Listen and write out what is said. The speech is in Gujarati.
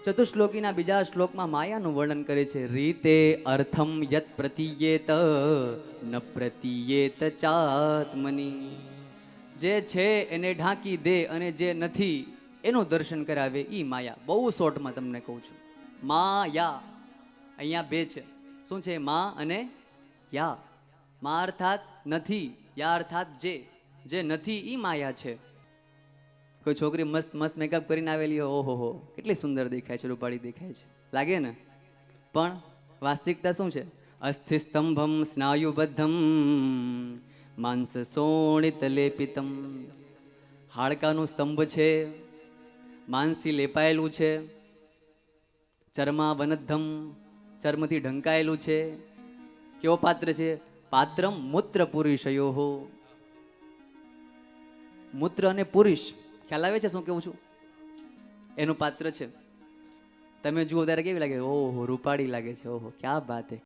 ચતુશ્લોકીના બીજા શ્લોકમાં માયાનું વર્ણન કરે છે. રીતે અર્થમ યત પ્રતીયેત ન પ્રતીયેત ચાત્મની. જે છે એને ઢાંકી દે અને જે નથી એનું દર્શન કરાવે ઈ માયા. બહુ શોર્ટમાં તમને કહું છું. માયા અહીંયા બે છે. શું છે? મા અને યા. મા અર્થાત નથી, યા અર્થાત જે નથી ઈ માયા છે. કોઈ છોકરી મસ્ત મસ્ત મેકઅપ કરીને આવેલી હોય, ઓહો હો કેટલી સુંદર દેખાય છે, રૂપાળી દેખાય છે, લાગે ને? પણ વાસ્તવિકતા શું છે? અસ્થિ સ્તંભમ સ્નાયુબદ્ધમ માંસ શોણિત લેપિતમ. હાડકાનું સ્તંભ છે, માંસથી લેપાયેલું છે. ચર્મા વનદ્ધમ, ચર્મથી ઢંકાયેલું છે. કેવો પાત્ર છે? પાત્રમ મૂત્ર પુરુષયો. મૂત્ર અને પુરુષ, ખ્યાલ આવે છે શું કેવું છું? એનું પાત્ર છે. તમે જુઓ ત્યારે કેવી લાગે? ઓહો રૂપાળી લાગે છે, ઓહો ક્યા બાત હે.